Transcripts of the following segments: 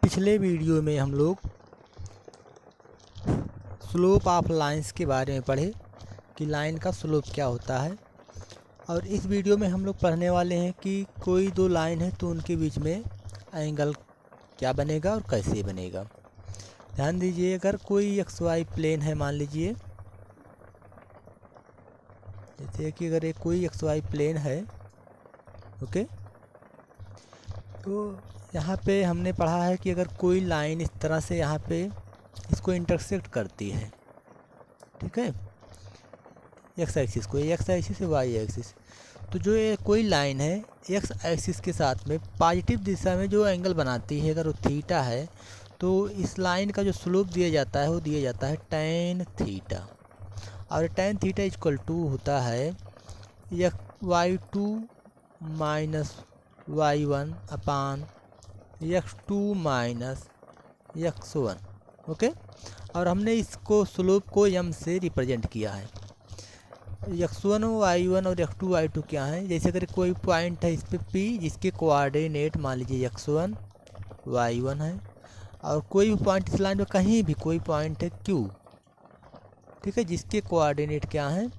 पिछले वीडियो में हम लोग स्लोप ऑफ लाइंस के बारे में पढ़े कि लाइन का स्लोप क्या होता है। और इस वीडियो में हम लोग पढ़ने वाले हैं कि कोई दो लाइन है तो उनके बीच में एंगल क्या बनेगा और कैसे बनेगा। ध्यान दीजिए, अगर कोई एक्स वाई प्लेन है, मान लीजिए जैसे कि अगर एक कोई एक्स वाई प्लेन है, ओके, तो यहाँ पे हमने पढ़ा है कि अगर कोई लाइन इस तरह से यहाँ पे इसको इंटरसेक्ट करती है, ठीक है, एक्स एक्सिस को, एक्स एक्सिस से वाई एक्सिस, तो जो ये कोई लाइन है एक्स एक्सिस के साथ में पॉजिटिव दिशा में जो एंगल बनाती है, अगर वो थीटा है, तो इस लाइन का जो स्लोप दिया जाता है वो दिया जाता है tan थीटा। और tan थीटा इक्वल टू होता है y2 माइनस y1 अपान x2 माइनस x1, ओके। और हमने इसको स्लोप को m से रिप्रेजेंट किया है। x1 y1 और x2 y2 क्या है, जैसे अगर कोई पॉइंट है इस पे p जिसके कोऑर्डिनेट मान लीजिए x1 y1 है, और कोई भी पॉइंट इस लाइन में कहीं भी कोई पॉइंट है q, ठीक है, जिसके कोऑर्डिनेट क्या हैं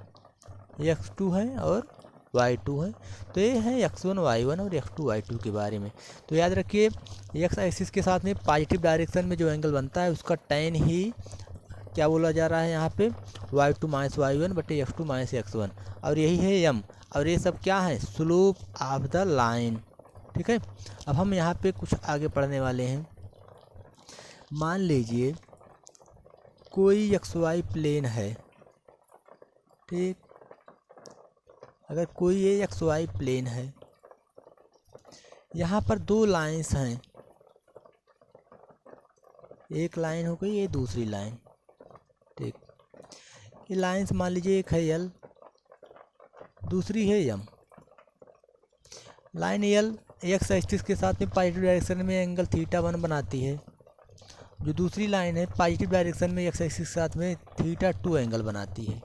x2 है और y2 है। तो ये है x1 y1 और x2 y2 के बारे में। तो याद रखिए, x एक्सिस के साथ में पॉजिटिव डायरेक्शन में जो एंगल बनता है उसका tan ही क्या बोला जा रहा है यहाँ पे, y2 माइनस y1 बटे x2 माइनस x1, और यही है m। और ये सब क्या है, स्लोप ऑफ द लाइन, ठीक है। अब हम यहाँ पे कुछ आगे पढ़ने वाले हैं। मान लीजिए कोई एक्स वाई प्लेन है, ठीक, अगर कोई ये एक्स वाई प्लेन है, यहाँ पर दो लाइंस हैं, एक लाइन हो गई, ये दूसरी लाइन, ठीक, ये लाइंस मान लीजिए एक है एल, दूसरी है M. Line L X axis के साथ में पॉजिटिव डायरेक्शन में एंगल थीटा 1 बनाती है, जो दूसरी लाइन है पॉजिटिव डायरेक्शन में एक्स एक्सिस के साथ में थीटा 2 एंगल बनाती है।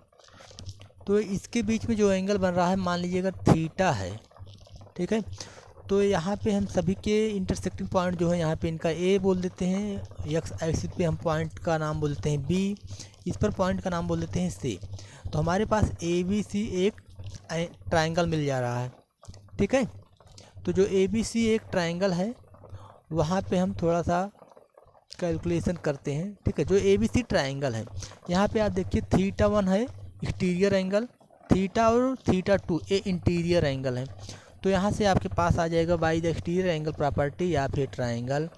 तो इसके बीच में जो एंगल बन रहा है, मान लीजिए अगर थीटा है, ठीक है, तो यहाँ पे हम सभी के इंटरसेक्टिंग पॉइंट जो है यहाँ पे इनका ए बोल देते हैं, एक्स एक्सिस पे हम पॉइंट का नाम बोल देते हैं बी, इस पर पॉइंट का नाम बोल देते हैं सी। तो हमारे पास ए बी सी एक ट्राइंगल मिल जा रहा है, ठीक है। तो जो ए बी सी एक ट्राइंगल है, वहाँ पे हम थोड़ा सा कैलकुलेशन करते हैं, ठीक है। जो ए बी सी ट्राइंगल है, यहाँ पे आप देखिए थीटा 1 है एक्सटीरियर एंगल, थीटा और थीटा 2 ये इंटीरियर एंगल है। तो यहाँ से आपके पास आ जाएगा by the exterior angle property या फिर triangle,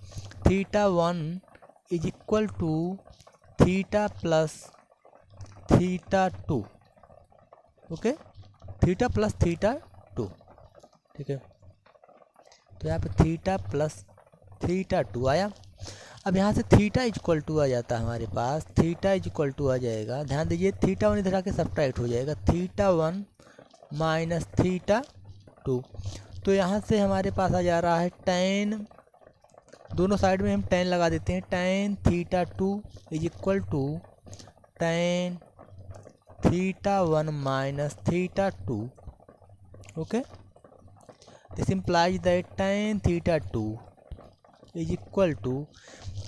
theta 1 is equal to theta plus theta 2, okay, theta plus theta 2, ठीक है। तो यहाँ पे थीटा प्लस थीटा 2 आया। अब यहाँ से थीटा इक्वल टू आ जाता है हमारे पास, थीटा इक्वल टू आ जाएगा, ध्यान दीजिए थीटा 1 इधर आके सब्ट्रैक्ट हो जाएगा, थीटा 1 माइनस थीटा 2। तो यहाँ से हमारे पास आ जा रहा है tan, दोनों साइड में हम tan लगा देते हैं, tan theta 2 is equal to tan theta 1 minus theta 2, okay. This implies that tan theta 2 is equal to,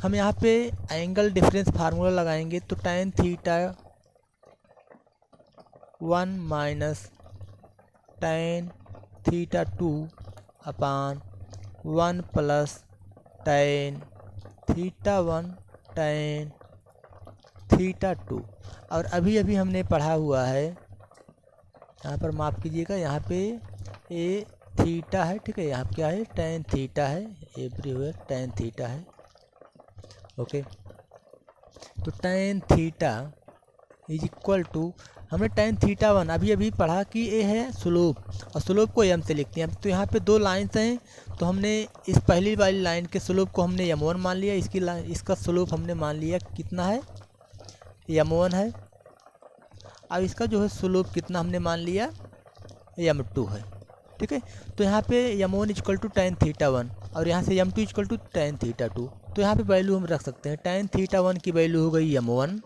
हम यहाँ पे एंगल डिफरेंस फार्मूला लगाएंगे, तो tan theta 1 minus tan theta 2 upon 1 plus tan theta 1 tan theta 2। और अभी अभी हमने पढ़ा हुआ है, यहाँ पर माफ़ कीजिएगा, यहाँ पे ए थीटा है, ठीक है, यहाँ क्या है tan थीटा है, एवरीवेयर tan थीटा है, ओके। तो tan theta is equal to, हमने tan थीटा 1 अभी अभी पढ़ा कि ये है स्लोप, और स्लोप को m से लिखते हैं। तो यहाँ पे दो लाइंस हैं, तो हमने इस पहली वाली लाइन के स्लोप को हमने m1 मान लिया, इसका स्लोप हमने मान लिया कितना है, m1 है। अब इसका जो है स्लोप कितना हमने मान लिया, m2 है, ठीक है। तो यहाँ पे m1 equal to tan theta 1 और यहाँ से m2 equal to tan theta 2। तो यहाँ पे वैल्यू हम रख सकते हैं, tan थीटा 1 की वैल्यू हो गई m1,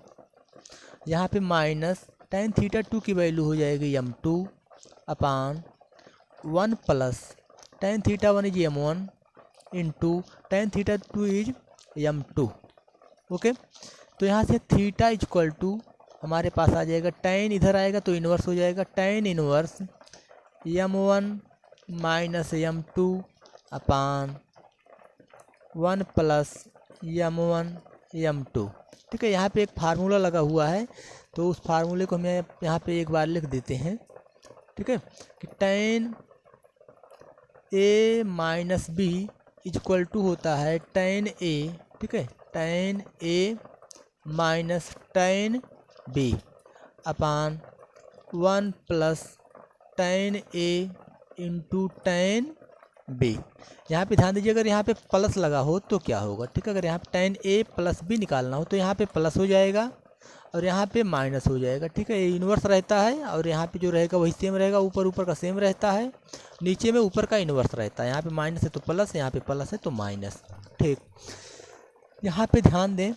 यहाँ पे माइनस tan थीटा 2 की वैल्यू हो जाएगी m2 upon 1 plus tan theta 1 is m1 into tan theta 2 is m2। Okay, तो यहाँ से थीटा इक्वल टू हमारे पास आ जाएगा tan, इधर आएगा तो इन्वर्स हो जाएगा tan inverse m1 minus m2 upon 1 plus m1 m2। ठीक है, यहाँ पे एक फार्मूला लगा हुआ है, तो उस फार्मूले को हम यहाँ पे एक बार लिख देते हैं। ठीक है, कि tan a minus B equal to होता है tan a। ठीक है, tan a माइनस tan b upon 1 plus tan a into tan b। यहाँ पे ध्यान दीजिए, अगर यहाँ पे प्लस लगा हो तो क्या होगा। ठीक है, अगर यहाँ पे tan a प्लस b निकालना हो तो यहाँ पे प्लस हो जाएगा और यहाँ पे माइनस हो जाएगा। ठीक है, ये इन्वर्स रहता है और यहाँ पे जो रहेगा वही सेम रहेगा, ऊपर का सेम रहता है, नीचे में ऊपर का इन्वर्स रहता है। यहाँ पे माइनस है तो प्लस, यहाँ पे प्लस है तो माइनस। ठीक, यहाँ पे ध्यान दें,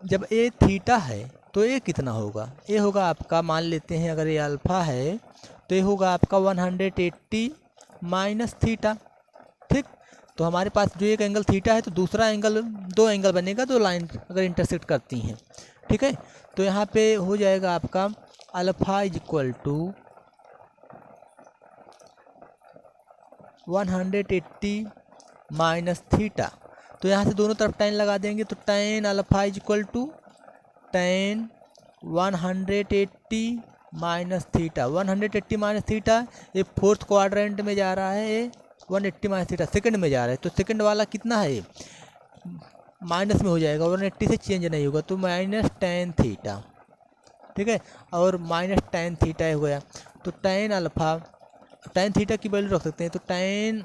जब ए थीटा है तो ए कितना होगा, ए होगा आपका, मान लेते हैं अगर ये अल्फ़ा है तो ये होगा आपका 180 माइनस थीटा। ठीक, तो हमारे पास जो एक एंगल थीटा है तो दूसरा एंगल, दो एंगल बनेगा, दो लाइन अगर इंटरसेक्ट करती हैं। ठीक है, तो यहाँ पे हो जाएगा आपका alpha is equal to 180 minus theta. तो यहाँ से दोनों तरफ tan लगा देंगे तो tan alpha is equal to tan 180 minus theta. 180 minus theta ये फोर्थ क्वाड्रेंट में जा रहा है, ये 180 माइनस थीटा सेकंड में जा रहा है, तो सेकंड वाला कितना है, माइनस में हो जाएगा, 180 से चेंज नहीं होगा, तो माइनस tan थीटा। ठीक है, और माइनस tan थीटा हो गया, तो tan अल्फ़ा, tan थीटा की वैल्यू रख सकते हैं, तो tan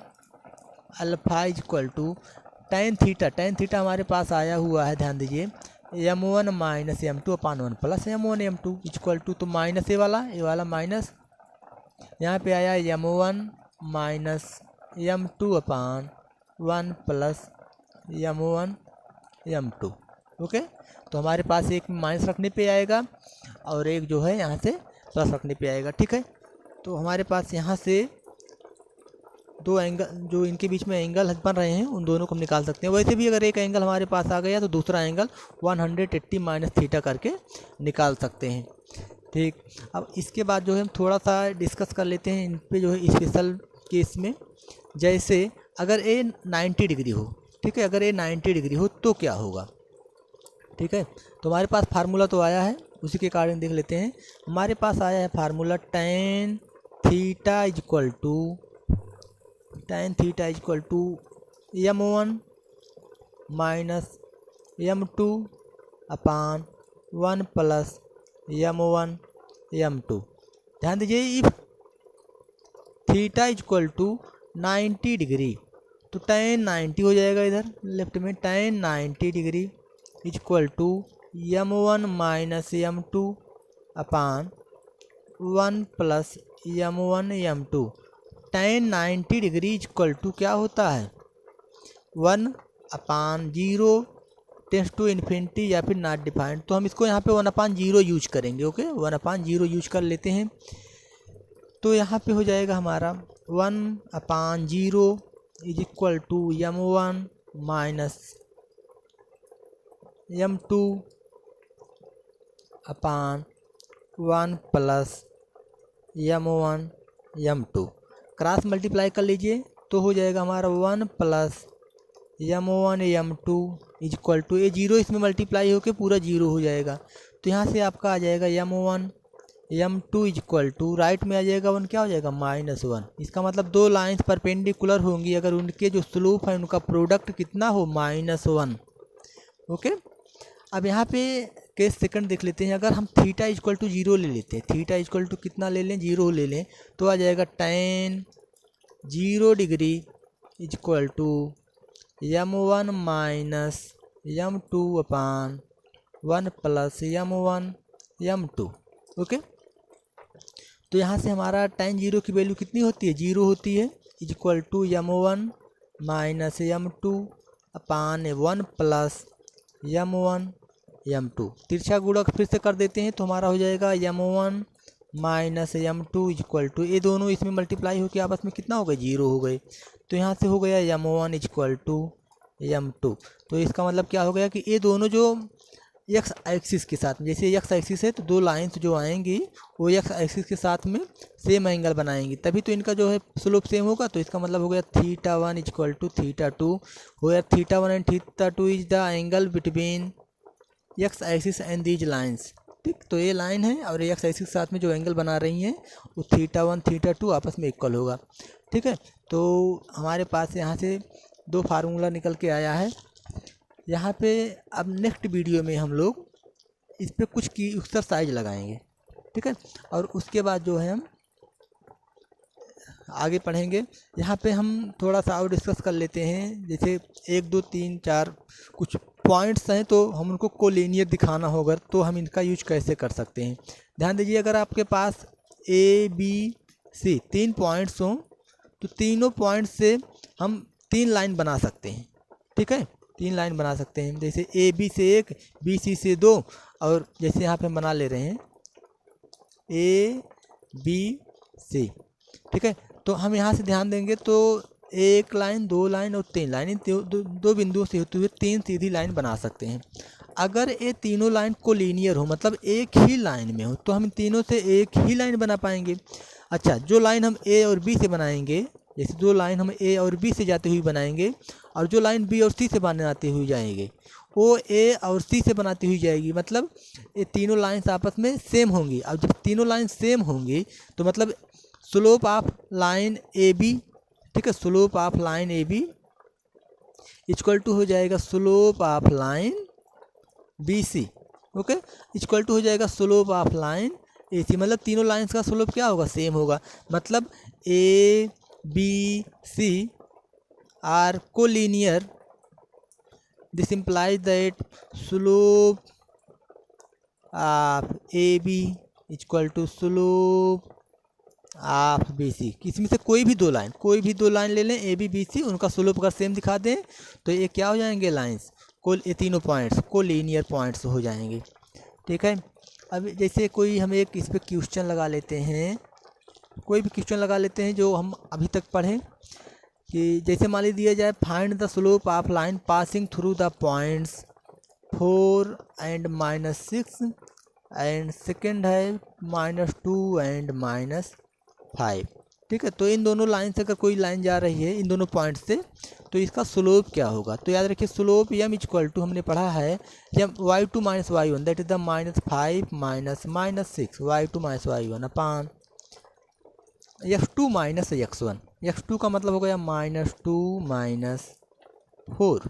alpha is equal to tan theta हमारे पास आया हुआ है, ध्यान दीजिए, m1 minus m2 upon 1 plus m1 m2 equal to, तो माइनस ये वाला माइनस, यहाँ पे आया m1 minus m2 upon 1 plus m1 m2। Okay, तो हमारे पास एक माइनस रखने पे आएगा और एक जो है यहाँ से प्लस रखने पे आएगा। ठीक है, तो हमारे पास यहाँ से दो एंगल जो इनके बीच में एंगल बन रहे हैं उन दोनों को हम निकाल सकते हैं। वैसे भी अगर एक एंगल हमारे पास आ गया तो दूसरा एंगल 180 माइनस थीटा करके निकाल सकते हैं। ठीक, अब इसके बाद जो है हम थोड़ा सा डिस्कस कर लेते हैं इन पे जो है स्पेशल केस में, जैसे अगर ए 90 डिग्री हो। ठीक है, अगर ए 90 डिग्री हो तो क्या होगा। ठीक है, तो हमारे पास फार्मूला तो आया है, उसी के कारण देख लेते हैं। हमारे पास आया है formula tan theta is equal to m1 minus m2 upon 1 plus m1 m2। ध्यान दीजिए, if theta is equal to 90 degree तो tan 90 हो जाएगा, इधर लेफ्ट में tan 90 degree is equal to m1 minus m2 upon 1 plus m1 m2। tan 90 degree equal to क्या होता है, 1 अपान 0 टेंस टू इन्फिनिटी या फिर नॉट डिफाइंड, तो हम इसको यहाँ पे 1 अपान 0 यूज करेंगे। ओके, 1 अपान 0 यूज कर लेते हैं, तो यहाँ पे हो जाएगा हमारा 1 upon 0 is equal to m1 minus m2 upon 1 plus m1 m2। Cross multiply कर लीजिए तो हो जाएगा हमारा 1 plus m1 m2 is equal to, ये 0 इसमें मल्टीप्लाई होकर पूरा 0 हो जाएगा, तो यहाँ से आपका आ जाएगा m1 m2 is equal to, right में आ जाएगा 1, क्या हो जाएगा -1। इसका मतलब दो लाइंस परपेंडिकुलर होंगी अगर उनके जो स्लोप है उनका प्रोडक्ट कितना हो, -1। ओके, अब यहाँ पे केस सेकंड देख लेते हैं। अगर हम थीटा इक्वल टू 0 ले लेते हैं, थीटा इक्वल टू कितना ले लें, 0 ले लें, तो आ जाएगा tan 0 degree is equal to m1 minus m2 upon 1 plus m1 m2। Okay, तो यहाँ से हमारा tan 0 की वैल्यू कितनी होती है, 0 होती है, is equal to m1 minus m2 upon 1 plus m1 m2। तिरछा गुणक फिर से कर देते हैं तो हमारा हो जाएगा m1 minus m2 is equal to, ये दोनों इसमें मल्टीप्लाई होकर आपस में कितना हो गए, 0 हो गए, तो यहाँ से हो गया m1 is equal to m2। तो इसका मतलब क्या हो गया कि ये दोनों जो एक्स एक्सिस के साथ में, जैसे एक्स एक्सिस है तो दो लाइंस जो आएंगी वो एक्स एक्सिस के साथ में सेम एंगल बनाएंगी, तभी तो इनका जो है स्लोप सेम होगा। तो इसका मतलब हो गया θ1 इक्वल टू θ2 हो गया। θ1 and θ2 is the angle between X axis and these lines. ठीक, तो ये लाइन है और एक्स एक्सिस के साथ में जो एंगल बना रही हैं वो θ1 θ2 आपस में इक्वल होगा। ठीक है, तो हमारे पास यहाँ से दो फार्मूला निकल के आया है। यहाँ पे अब नेक्स्ट वीडियो में हम लोग इस पर कुछ की एक्सरसाइज लगाएंगे। ठीक है, और उसके बाद जो है हम आगे पढ़ेंगे। यहाँ पे हम थोड़ा सा और डिस्कस कर लेते हैं, जैसे 1 2 3 4 कुछ पॉइंट्स हैं तो हम उनको कोलिनियर दिखाना होगा तो हम इनका यूज कैसे कर सकते हैं। ध्यान दीजिए, अगर आपके पास ABC 3 पॉइंट्स हों तो तीनों पॉइंट से हम 3 लाइन बना सकते हैं। ठीक है, 3 लाइन बना सकते हैं, जैसे AB से 1, BC से 2 और जैसे यहाँ पे हम बना ले रहे हैं ABC। ठीक है, तो हम यहाँ से ध्यान देंगे तो 1 लाइन 2 लाइन और 3 लाइन, इन दो बिंदुओं से होते हुए 3 सीधी लाइन बना सकते हैं। अगर ये तीनों लाइन कोलिनियर हो मतलब एक ही लाइन में हो तो हम तीनों से एक ही लाइन बना पाएंगे। अच्छा, जो लाइन हम A और B से बनाएंगे, जैसे 2 लाइन हम A और B से जाते हुए बनाएंगे और जो लाइन B और C से बनाते हुए जाएंगे वो A और C से बनाती हुई जाएगी, मतलब ये तीनों लाइन्स आपस में सेम होंगी। अब जब तीनों लाइन सेम होंगी तो मतलब स्लोप ऑफ लाइन AB, ठीक है, slope of line AB equal to हो जाएगा slope of line BC। Okay, equal to हो जाएगा स्लोप ऑफ लाइन AC, मतलब तीनों लाइंस का स्लोप क्या होगा, सेम होगा। मतलब ABC are collinear, this implies that slope of AB equal to slope of BC। इसमें से कोई भी दो लाइन ले लें AB BC, उनका स्लोप अगर सेम दिखा दें तो ये क्या हो जाएंगे लाइंस, ये तीनों पॉइंट्स कोलिनियर पॉइंट्स हो जाएंगे। ठीक है, अब जैसे कोई हम एक इस पर क्वेश्चन लगा लेते हैं, कोई भी क्वेश्चन लगा लेते हैं जो हम अभी तक पढ़ें कि जैसे मान लीजिए दिया जाए find the slope of line passing through the points 4 and -6 and second है -2 एंड -5। ठीक है, तो इन दोनों लाइन से अगर कोई लाइन जा रही है इन दोनों पॉइंट से तो इसका स्लोप क्या होगा। तो याद रखिए स्लोप m इक्वल टू हमने पढ़ा है y2 - y1 that is the -5 -6 y2 - y1 upon x2 - x1। x2 का मतलब हो गया -2 - 4।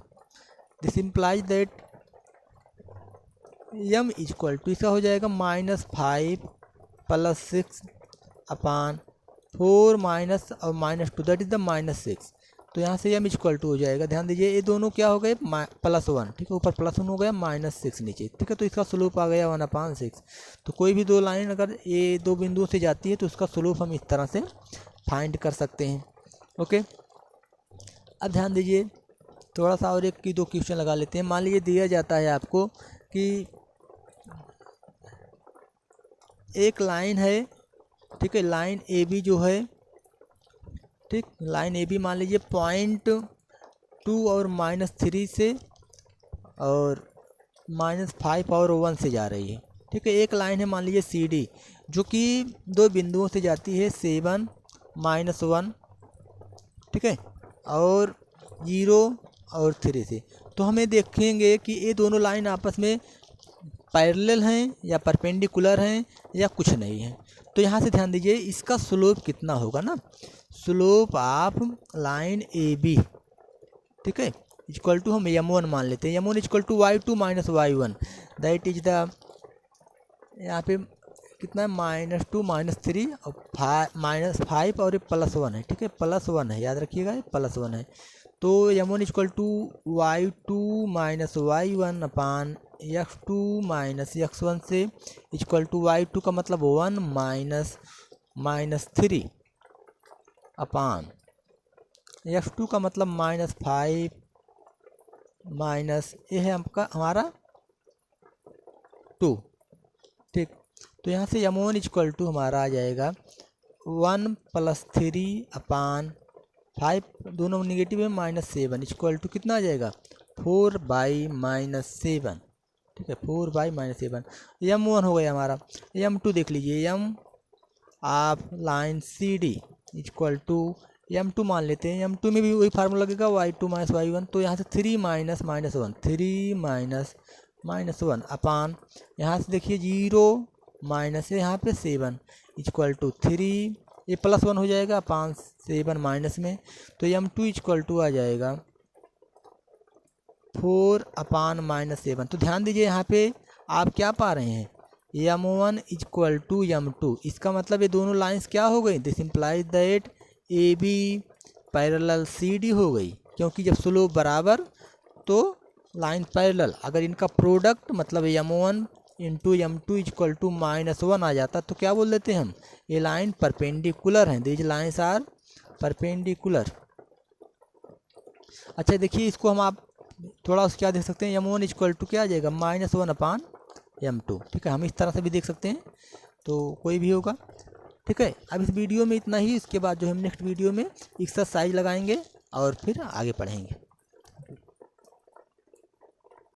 This implies that m equal to इसका हो जाएगा -5 + 6 अपान 4 माइनस और -2 दैट इज द -6। तो यहाँ से m इक्वल टू हो जाएगा, ध्यान दीजिए ये दोनों क्या हो गए +1। ठीक है, ऊपर +1 हो गया -6 नीचे। ठीक है, तो इसका स्लोप आ गया 1/6। तो कोई भी दो लाइन अगर ये दो बिंदुओं से जाती है तो उसका स्लोप हम इस तरह से फाइंड कर सकते हैं। ओके, अब ध्यान दीजिए थोड़ा सा और एक की दो क्वेश्चन लगा लेते हैं। मान लीजिए दिया जाता है आपको कि एक लाइन है, ठीक है, लाइन AB जो है, ठीक, लाइन AB मान लीजिए 0.2 और -3 से और -5 और 1 से जा रही है। ठीक है, एक लाइन है मान लीजिए CD जो कि दो बिंदुओं से जाती है 7 -1, ठीक है, और 0 और 3 से। तो हमें देखेंगे कि ये दोनों लाइन आपस में पैरेलल हैं या परपेंडिकुलर हैं या कुछ नहीं है। तो यहाँ से ध्यान दीजिए इसका स्लोप कितना होगा ना, स्लोप ऑफ लाइन AB, ठीक है, इक्वल टू हम m1 मान लेते हैं। m1 equal to y2 - y1 that is the, यहाँ पे कितना है -2 -3 और -5 और +1 है। ठीक है, +1 है, याद रखिएगा ये +1 है। तो m1 equal to y2 - y1 upon x2 - x1 से इक्वल टू y2 का मतलब 1 -3 अपान x2 का मतलब -5 माइनस ये है आपका हमारा 2। ठीक, तो यहाँ से m1 इक्वल टू हमारा आ जाएगा 1 + 3 अपान 5 दोनों निगेटिव है, -7 इक्वल टू कितना आ जाएगा 4/-7। ठीक है, 4/-7। M1 हो गया हमारा। M2 देख लीजिए, M आप line CD equal to M2 मान लेते हैं। M2 में भी वही फार्मूला लगेगा y2 - y1। तो यहाँ से 3 - -1 3 - -1 अपान यहाँ से देखिए 0 माइनस है यहाँ पे 7 इक्वल टू 3, ये +1 हो जाएगा अपान 7 माइनस में। तो M2 इक्वल टू आ जाएगा 4/-7। तो ध्यान दीजिए यहाँ पे आप क्या पा रहे हैं, M1 इक्वल टू M2। इसका मतलब ये दोनों लाइंस क्या हो गई, this implies that AB parallel CD हो गई, क्योंकि जब स्लोप बराबर तो लाइन पैरेलल। अगर इनका प्रोडक्ट मतलब M1 into M2 equal to -1 आ जाता तो क्या बोल देते हैं हम, ये लाइन परपेंडिकुलर हैं, दीज लाइंस आर परपेंडिकुलर। अच्छा देखिए, इसको हम आप थोड़ा क्या देख सकते हैं, M1 इक्वल टू क्या आ जाएगा -1/M2। ठीक है, हम इस तरह से भी देख सकते हैं, तो कोई भी होगा। ठीक है, अब इस वीडियो में इतना ही। इसके बाद जो हम नेक्स्ट वीडियो में एक्सरसाइज लगाएंगे और फिर आगे पढ़ेंगे।